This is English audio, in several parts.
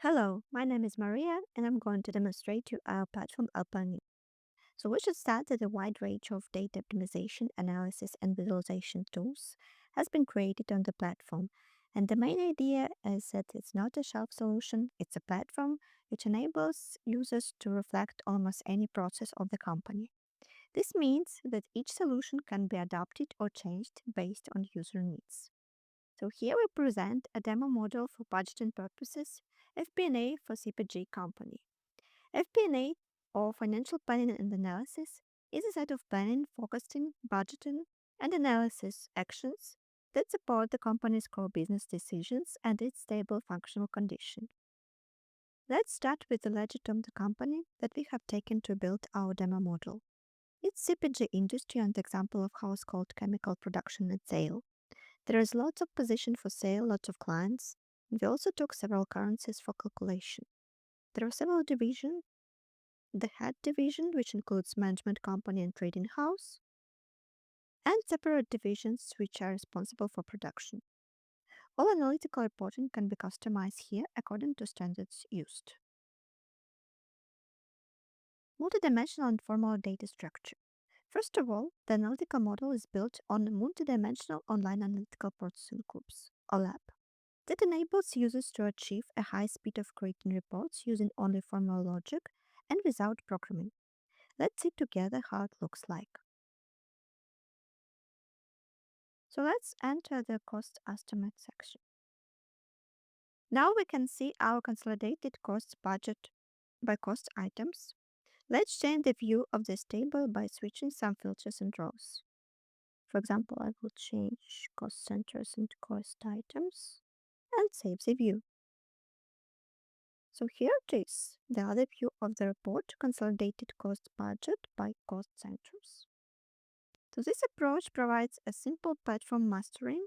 Hello, my name is Maria, and I'm going to demonstrate to our platform opening. So we should start that a wide range of data optimization, analysis, and visualization tools has been created on the platform. And the main idea is that it's not a shelf solution, it's a platform which enables users to reflect almost any process of the company. This means that each solution can be adapted or changed based on user needs. So here we present a demo model for budgeting purposes, FP&A for CPG company. FP&A, or financial planning and analysis, is a set of planning, forecasting, budgeting, and analysis actions that support the company's core business decisions and its stable functional condition. Let's start with the legend of the company that we have taken to build our demo model. It's CPG industry and example of household chemical production and sale. There is lots of position for sale, lots of clients. We also took several currencies for calculation. There are several divisions. The head division, which includes management company and trading house, and separate divisions which are responsible for production. All analytical reporting can be customized here according to standards used. Multidimensional and formal data structure. First of all, the analytical model is built on multidimensional online analytical processing groups, OLAP. That enables users to achieve a high speed of creating reports using only formal logic and without programming. Let's see together how it looks like. So let's enter the cost estimate section. Now we can see our consolidated cost budget by cost items. Let's change the view of this table by switching some filters and rows. For example, I will change cost centers into cost items and save the view. So here it is, the other view of the report, consolidated cost budget by cost centers. So this approach provides a simple platform mastering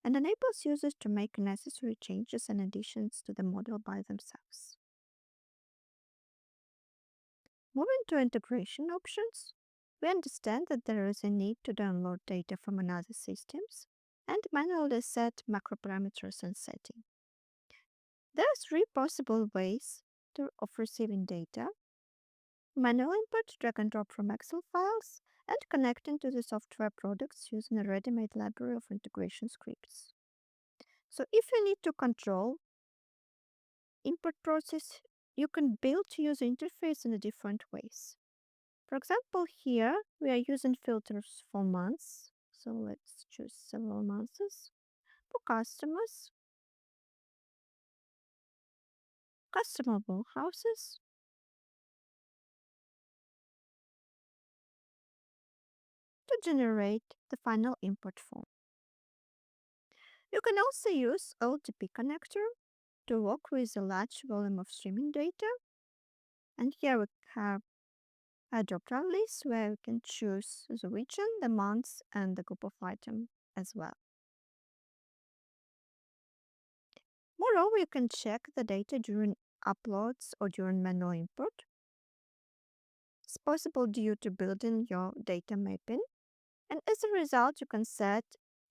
and enables users to make necessary changes and additions to the model by themselves. Moving to integration options, we understand that there is a need to download data from another systems and manually set macro parameters and setting. There are three possible ways of receiving data: manual input, drag and drop from Excel files, and connecting to the software products using a ready-made library of integration scripts. So if you need to control input process, you can build user interface in different ways. For example, here we are using filters for months. So let's choose several months. For customers, customer warehouses, to generate the final input form. You can also use OLTP connector to work with a large volume of streaming data. And here we have a drop-down list where we can choose the region, the months, and the group of item as well. Moreover, you can check the data during uploads or during manual input. It's possible due to building your data mapping. And as a result, you can set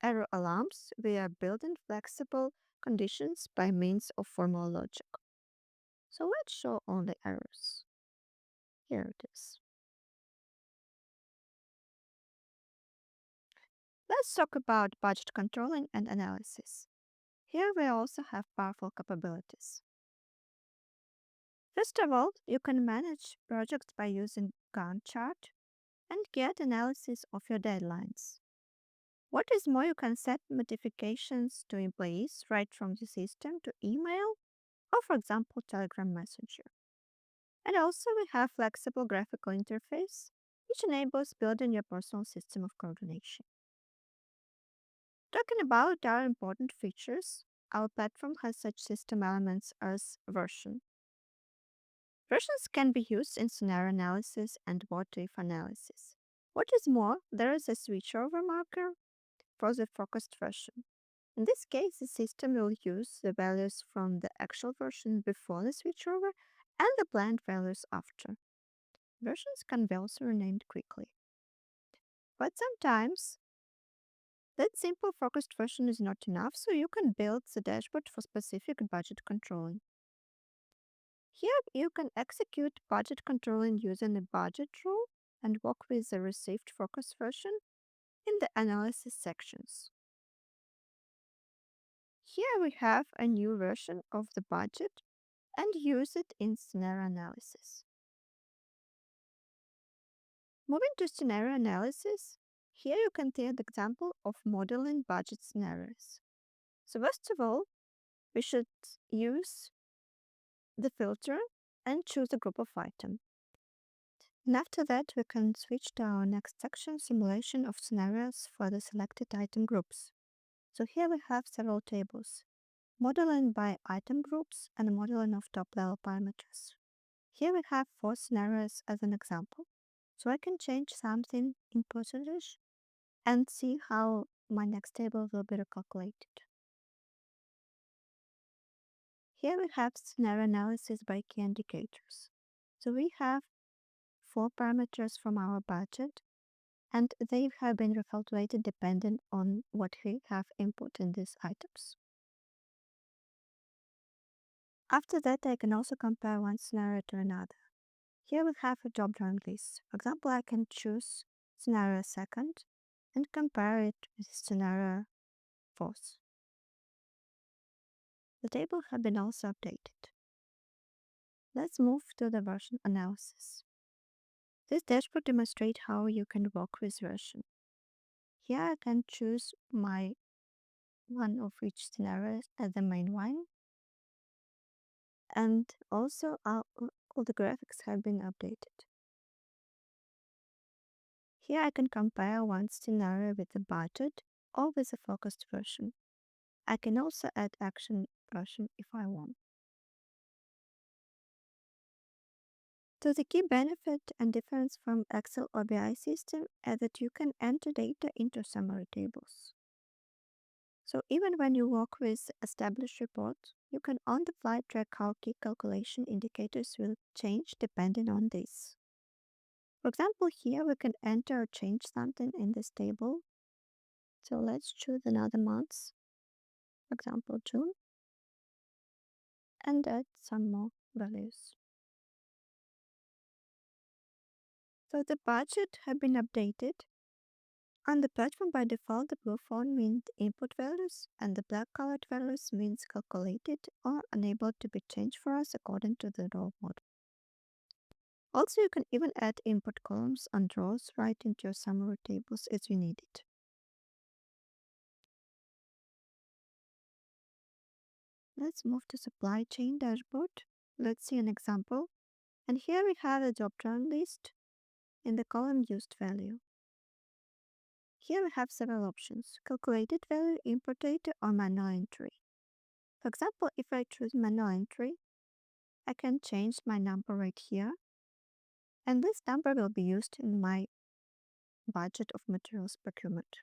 error alarms via building flexible conditions by means of formal logic. So let's show only errors. Here it is. Let's talk about budget controlling and analysis. Here we also have powerful capabilities. First of all, you can manage projects by using Gantt chart and get analysis of your deadlines. What is more, you can set notifications to employees right from the system to email or, for example, Telegram Messenger. And also we have flexible graphical interface, which enables building your personal system of coordination. Talking about our important features, our platform has such system elements as version. Versions can be used in scenario analysis and what-if analysis. What is more, there is a switchover marker for the focused version. In this case, the system will use the values from the actual version before the switchover and the planned values after. Versions can be also renamed quickly. But sometimes, that simple focused version is not enough, so you can build the dashboard for specific budget controlling. Here you can execute budget controlling using a budget rule and work with the received focus version in the analysis sections. Here we have a new version of the budget and use it in scenario analysis. Moving to scenario analysis, here you can take the example of modeling budget scenarios. So first of all, we should use the filter and choose a group of items. And after that, we can switch to our next section, simulation of scenarios for the selected item groups. So here we have several tables, modeling by item groups and modeling of top-level parameters. Here we have 4 scenarios as an example. So I can change something in percentage and see how my next table will be recalculated. Here we have scenario analysis by key indicators. So we have 4 parameters from our budget, and they have been recalculated depending on what we have input in these items. After that, I can also compare one scenario to another. Here we have a drop-down list. For example, I can choose scenario second and compare it with scenario fourth. The table has been also updated. Let's move to the version analysis. This dashboard demonstrates how you can work with version. Here I can choose my one of each scenario as the main one, and also all the graphics have been updated. Here I can compare one scenario with the budget or with a focused version. I can also add action version if I want. So the key benefit and difference from Excel or BI system is that you can enter data into summary tables. So even when you work with established reports, you can on the fly track how key calculation indicators will change depending on this. For example, here we can enter or change something in this table. So let's choose another month, for example June, and add some more values. So the budget have been updated. On the platform by default, the blue font means input values and the black colored values means calculated or unable to be changed for us according to the raw model. Also, you can even add input columns and rows right into your summary tables as you need it. Let's move to supply chain dashboard. Let's see an example. And here we have a drop-down list in the column used value. Here we have several options, calculated value, import data, or manual entry. For example, if I choose manual entry, I can change my number right here, and this number will be used in my budget of materials procurement.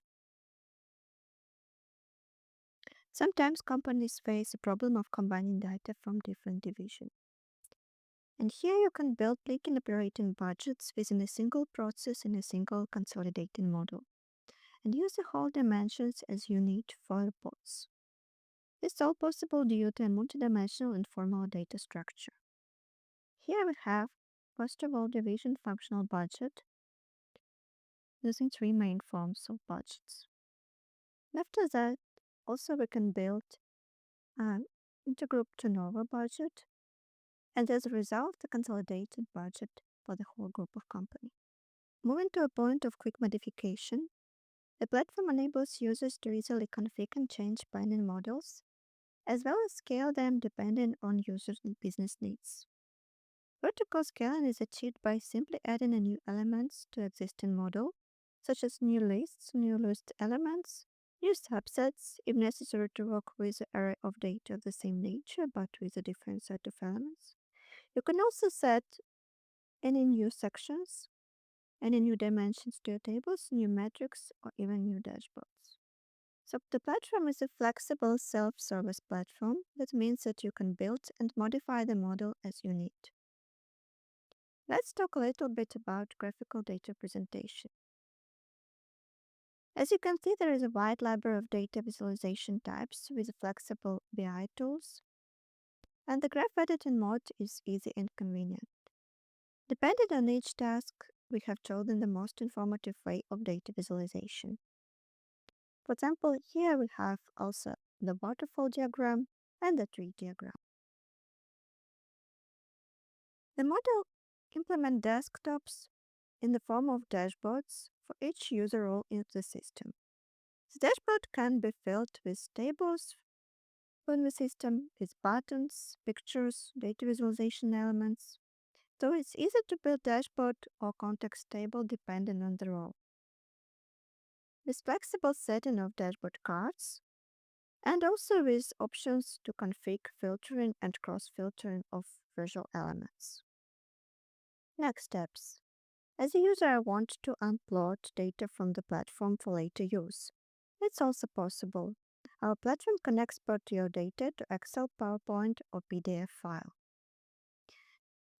Sometimes companies face a problem of combining data from different divisions. And here you can build link and operating budgets within a single process in a single consolidating model, and use the whole dimensions as you need for reports. This is all possible due to a multidimensional and formal data structure. Here we have, first of all, division functional budget using 3 main forms of budgets. After that, also we can build an intergroup turnover budget, and as a result, a consolidated budget for the whole group of company. Moving to a point of quick modification, the platform enables users to easily configure and change binary models, as well as scale them depending on users' and business needs. Vertical scaling is achieved by simply adding a new elements to existing model, such as new lists, new list elements, new subsets, if necessary to work with an array of data of the same nature but with a different set of elements. You can also set any new sections, any new dimensions to your tables, new metrics, or even new dashboards. So the platform is a flexible self-service platform. That means that you can build and modify the model as you need. Let's talk a little bit about graphical data presentation. As you can see, there is a wide library of data visualization types with flexible BI tools. and the graph editing mode is easy and convenient. Depending on each task, we have chosen the most informative way of data visualization. For example, here we have also the waterfall diagram and the tree diagram. The model implements desktops in the form of dashboards for each user role in the system. The dashboard can be filled with tables in the system, with buttons, pictures, data visualization elements. So it's easy to build dashboard or context table depending on the role. With flexible setting of dashboard cards, and also with options to configure filtering and cross-filtering of visual elements. Next steps. As a user, I want to upload data from the platform for later use. It's also possible. Our platform can export your data to Excel, PowerPoint, or PDF file.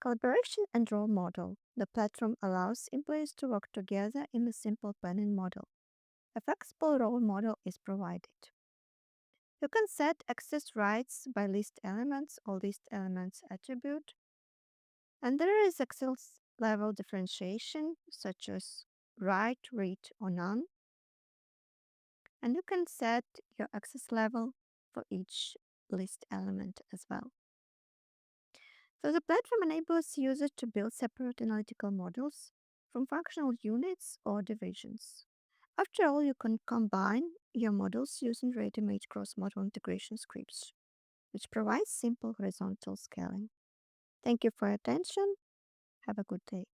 Collaboration and role model. The platform allows employees to work together in a simple planning model. A flexible role model is provided. You can set access rights by list elements or list elements attribute. And there is access level differentiation, such as write, read, or none. And you can set your access level for each list element as well. So the platform enables users to build separate analytical models from functional units or divisions. After all, you can combine your models using ready-made cross-model integration scripts, which provides simple horizontal scaling. Thank you for your attention. Have a good day.